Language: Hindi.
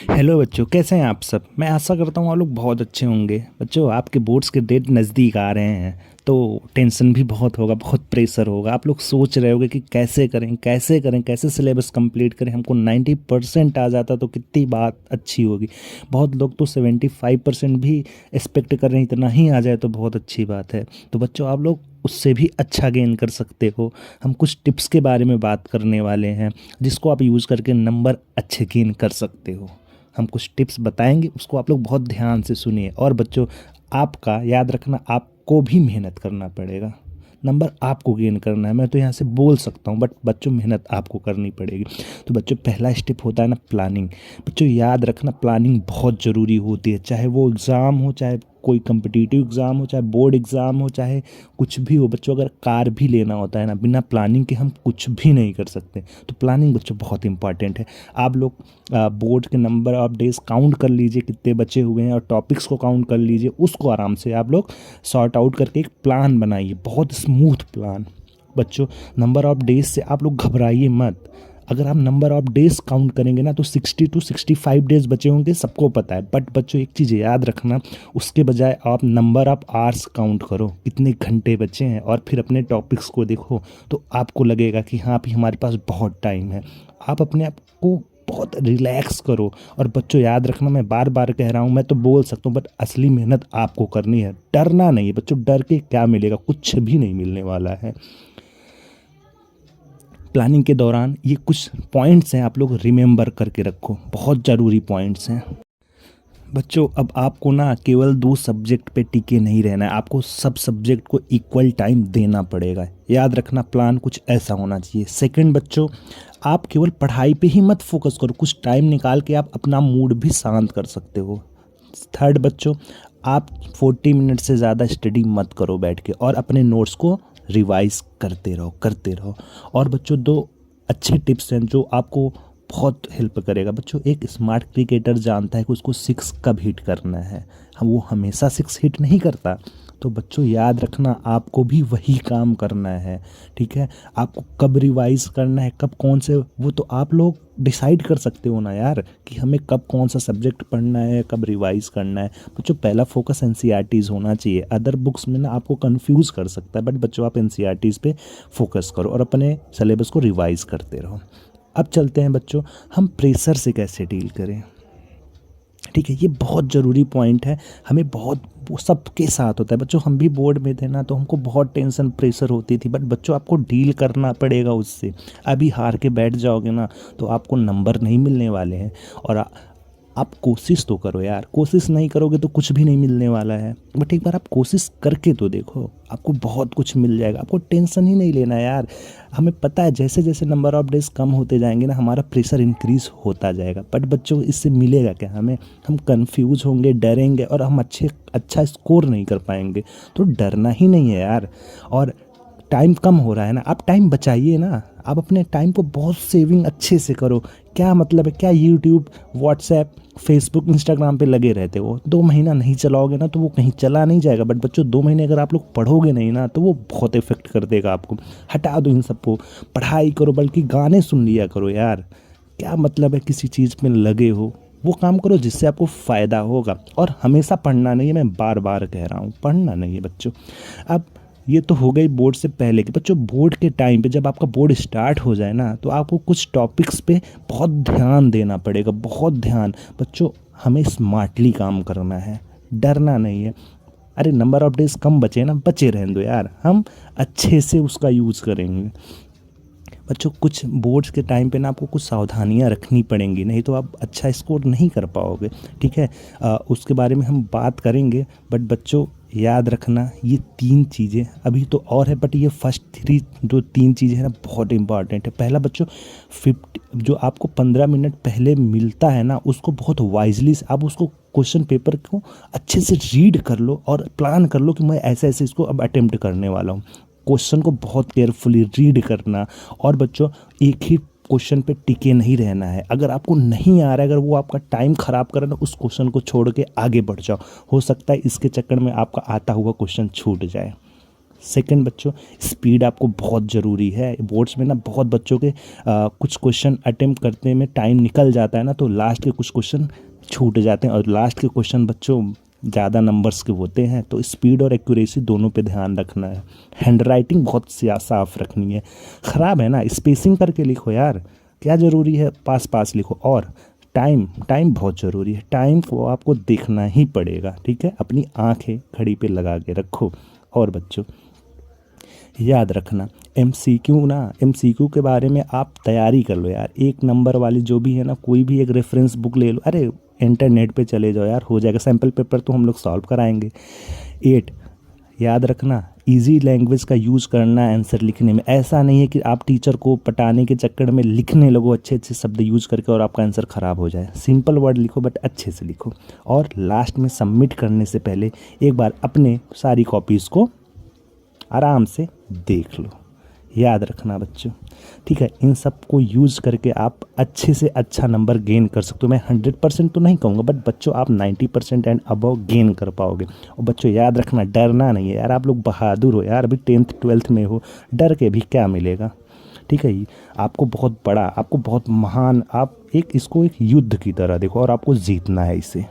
हेलो बच्चों, कैसे हैं आप सब। मैं आशा करता हूँ आप लोग बहुत अच्छे होंगे। बच्चों, आपके बोर्ड्स के डेट नज़दीक आ रहे हैं तो टेंशन भी बहुत होगा, बहुत प्रेशर होगा। आप लोग सोच रहे होंगे कि कैसे करें कैसे करें, कैसे सिलेबस कंप्लीट करें। हमको 90% आ जाता तो कितनी बात अच्छी होगी। बहुत लोग तो 75% भी एक्सपेक्ट कर रहे हैं, इतना ही आ जाए तो बहुत अच्छी बात है। तो बच्चों, आप लोग उससे भी अच्छा गेन कर सकते हो। हम कुछ टिप्स के बारे में बात करने वाले हैं जिसको आप यूज़ करके नंबर अच्छे गेन कर सकते हो। हम कुछ टिप्स बताएंगे, उसको आप लोग बहुत ध्यान से सुनिए। और बच्चों, आपका याद रखना, आपको भी मेहनत करना पड़ेगा। नंबर आपको गेन करना है। मैं तो यहाँ से बोल सकता हूँ, बट बच्चों मेहनत आपको करनी पड़ेगी। तो बच्चों, पहला स्टेप होता है ना प्लानिंग। बच्चों याद रखना, प्लानिंग बहुत ज़रूरी होती है। चाहे वो एग्ज़ाम हो, चाहे कोई कम्पिटिटिव एग्ज़ाम हो, चाहे बोर्ड एग्ज़ाम हो, चाहे कुछ भी हो। बच्चों, अगर कार भी लेना होता है ना, बिना प्लानिंग के हम कुछ भी नहीं कर सकते। तो प्लानिंग बच्चों बहुत इंपॉर्टेंट है। आप लोग बोर्ड के नंबर ऑफ डेज काउंट कर लीजिए कितने बचे हुए हैं, और टॉपिक्स को काउंट कर लीजिए। उसको आराम से आप लोग सॉर्ट आउट करके एक प्लान बनाइए, बहुत स्मूथ प्लान। बच्चों, नंबर ऑफ डेज से आप लोग घबराइए मत। अगर आप नंबर ऑफ डेज काउंट करेंगे ना तो 60 to 65 डेज बचे होंगे, सबको पता है। बट बच्चों, एक चीज़ याद रखना, उसके बजाय आप नंबर ऑफ आवर्स काउंट करो, कितने घंटे बचे हैं, और फिर अपने टॉपिक्स को देखो। तो आपको लगेगा कि हाँ भी हमारे पास बहुत टाइम है। आप अपने आप को बहुत रिलैक्स करो। और बच्चों याद रखना, मैं बार बार कह रहा हूँ, मैं तो बोल सकता हूँ, बट असली मेहनत आपको करनी है। डरना नहीं है बच्चों, डर के क्या मिलेगा, कुछ भी नहीं मिलने वाला है। प्लानिंग के दौरान ये कुछ पॉइंट्स हैं, आप लोग रिमेंबर करके रखो, बहुत ज़रूरी पॉइंट्स हैं। बच्चों, अब आपको ना केवल 2 सब्जेक्ट पे टिके नहीं रहना है, आपको सब सब्जेक्ट को इक्वल टाइम देना पड़ेगा। याद रखना, प्लान कुछ ऐसा होना चाहिए। सेकंड बच्चों, आप केवल पढ़ाई पे ही मत फोकस करो, कुछ टाइम निकाल के आप अपना मूड भी शांत कर सकते हो। थर्ड बच्चों, आप 40 मिनट से ज़्यादा स्टडी मत करो बैठ के, और अपने नोट्स को रिवाइज करते रहो करते रहो। और बच्चों, 2 अच्छे टिप्स हैं जो आपको बहुत हेल्प करेगा। बच्चों, एक स्मार्ट क्रिकेटर जानता है कि उसको 6 कब हिट करना है, हम वो हमेशा 6 हिट नहीं करता। तो बच्चों याद रखना, आपको भी वही काम करना है। ठीक है, आपको कब रिवाइज करना है, कब कौन से, वो तो आप लोग डिसाइड कर सकते हो ना यार, कि हमें कब कौन सा सब्जेक्ट पढ़ना है, कब रिवाइज करना है। बच्चों, पहला फोकस एनसीईआरटीज़ होना चाहिए। अदर बुक्स में ना आपको कंफ्यूज कर सकता है, बट बच्चों आप एनसीईआरटीज़ पे फोकस करो और अपने सिलेबस को रिवाइज करते रहो। अब चलते हैं बच्चों, हम प्रेशर से कैसे डील करें। ठीक है, ये बहुत ज़रूरी पॉइंट है। हमें बहुत, वो सबके साथ होता है बच्चों। हम भी बोर्ड में थे ना, तो हमको बहुत टेंशन प्रेशर होती थी, बट बच्चों आपको डील करना पड़ेगा उससे। अभी हार के बैठ जाओगे ना तो आपको नंबर नहीं मिलने वाले हैं। और आप कोशिश तो करो यार, कोशिश नहीं करोगे तो कुछ भी नहीं मिलने वाला है। बट एक बार आप कोशिश करके तो देखो, आपको बहुत कुछ मिल जाएगा। आपको टेंशन ही नहीं लेना यार। हमें पता है जैसे जैसे नंबर ऑफ डेज कम होते जाएंगे ना, हमारा प्रेशर इंक्रीज होता जाएगा। बट बच्चों, इससे मिलेगा क्या हमें, हम कंफ्यूज होंगे, डरेंगे, और हम अच्छा स्कोर नहीं कर पाएंगे। तो डरना ही नहीं है यार। और टाइम कम हो रहा है ना, आप टाइम बचाइए ना। आप अपने टाइम को बहुत सेविंग अच्छे से करो। क्या मतलब है, क्या यूट्यूब, व्हाट्सएप, फेसबुक, इंस्टाग्राम पे लगे रहते हो। 2 महीना नहीं चलाओगे ना तो वो कहीं चला नहीं जाएगा। बट बच्चों, 2 महीने अगर आप लोग पढ़ोगे नहीं ना तो वो बहुत इफेक्ट कर देगा आपको। हटा दो इन सबको, पढ़ाई करो, बल्कि गाने सुन लिया करो यार। क्या मतलब है किसी चीज़ में लगे हो, वो काम करो जिससे आपको फ़ायदा होगा। और हमेशा पढ़ना नहीं है, मैं बार बार कह रहा हूँ, पढ़ना नहीं है बच्चों। अब ये तो हो गई बोर्ड से पहले की। बच्चों, बोर्ड के टाइम पे जब आपका बोर्ड स्टार्ट हो जाए ना, तो आपको कुछ टॉपिक्स पे बहुत ध्यान देना पड़ेगा, बहुत ध्यान। बच्चों, हमें स्मार्टली काम करना है, डरना नहीं है। अरे नंबर ऑफ डेज कम बचे ना, बचे रहने दो यार, हम अच्छे से उसका यूज़ करेंगे। बच्चों, कुछ बोर्ड्स के टाइम पे ना आपको कुछ सावधानियां रखनी पड़ेंगी, नहीं तो आप अच्छा स्कोर नहीं कर पाओगे। ठीक है, उसके बारे में हम बात करेंगे। बट बच्चों, याद रखना, ये 3 चीज़ें अभी तो और है, बट ये फर्स्ट 3 जो 3 चीज़ें हैं ना, बहुत इंपॉर्टेंट है। पहला बच्चों, 50 जो आपको 15 मिनट पहले मिलता है ना, उसको बहुत वाइजली आप उसको क्वेश्चन पेपर को अच्छे से रीड कर लो और प्लान कर लो कि मैं ऐसे ऐसे इसको अब अटेम्प्ट करने वाला हूँ। क्वेश्चन को बहुत केयरफुली रीड करना। और बच्चों, एक ही क्वेश्चन पे टिके नहीं रहना है। अगर आपको नहीं आ रहा है, अगर वो आपका टाइम ख़राब कर रहा है, उस क्वेश्चन को छोड़ के आगे बढ़ जाओ। हो सकता है इसके चक्कर में आपका आता हुआ क्वेश्चन छूट जाए। सेकंड बच्चों, स्पीड आपको बहुत ज़रूरी है। बोर्ड्स में ना बहुत बच्चों के कुछ क्वेश्चन अटेम्प्ट करने में टाइम निकल जाता है ना, तो लास्ट के कुछ क्वेश्चन छूट जाते हैं, और लास्ट के क्वेश्चन बच्चों ज़्यादा नंबर्स के होते हैं। तो स्पीड और एक्यूरेसी दोनों पे ध्यान रखना है। हैंड राइटिंग बहुत साफ रखनी है। ख़राब है ना, स्पेसिंग करके लिखो यार, क्या ज़रूरी है, पास पास लिखो। और टाइम बहुत ज़रूरी है, टाइम को आपको देखना ही पड़ेगा, ठीक है। अपनी आंखें घड़ी पे लगा के रखो। और बच्चों याद रखना, एमसीक्यू के बारे में आप तैयारी कर लो यार। 1 नंबर वाली जो भी है ना, कोई भी एक रेफरेंस बुक ले लो, अरे इंटरनेट पे चले जाओ यार, हो जाएगा। सैम्पल पेपर तो हम लोग सॉल्व कराएंगे। 8, याद रखना, इजी लैंग्वेज का यूज़ करना आंसर लिखने में। ऐसा नहीं है कि आप टीचर को पटाने के चक्कर में लिखने लगो अच्छे अच्छे शब्द यूज़ करके और आपका आंसर ख़राब हो जाए। सिंपल वर्ड लिखो बट अच्छे से लिखो। और लास्ट में सबमिट करने से पहले एक बार अपने सारी कॉपीज़ को आराम से देख लो। याद रखना बच्चों, ठीक है। इन सब को यूज़ करके आप अच्छे से अच्छा नंबर गेन कर सकते हो। मैं 100% तो नहीं कहूँगा, बट बच्चों आप 90% एंड अबव गेन कर पाओगे। और बच्चों याद रखना, डरना नहीं है यार। आप लोग बहादुर हो यार, अभी 10th 12th में हो, डर के भी क्या मिलेगा, ठीक है। आपको बहुत बड़ा, आपको बहुत महान, आप इसको एक युद्ध की तरह देखो और आपको जीतना है इसे।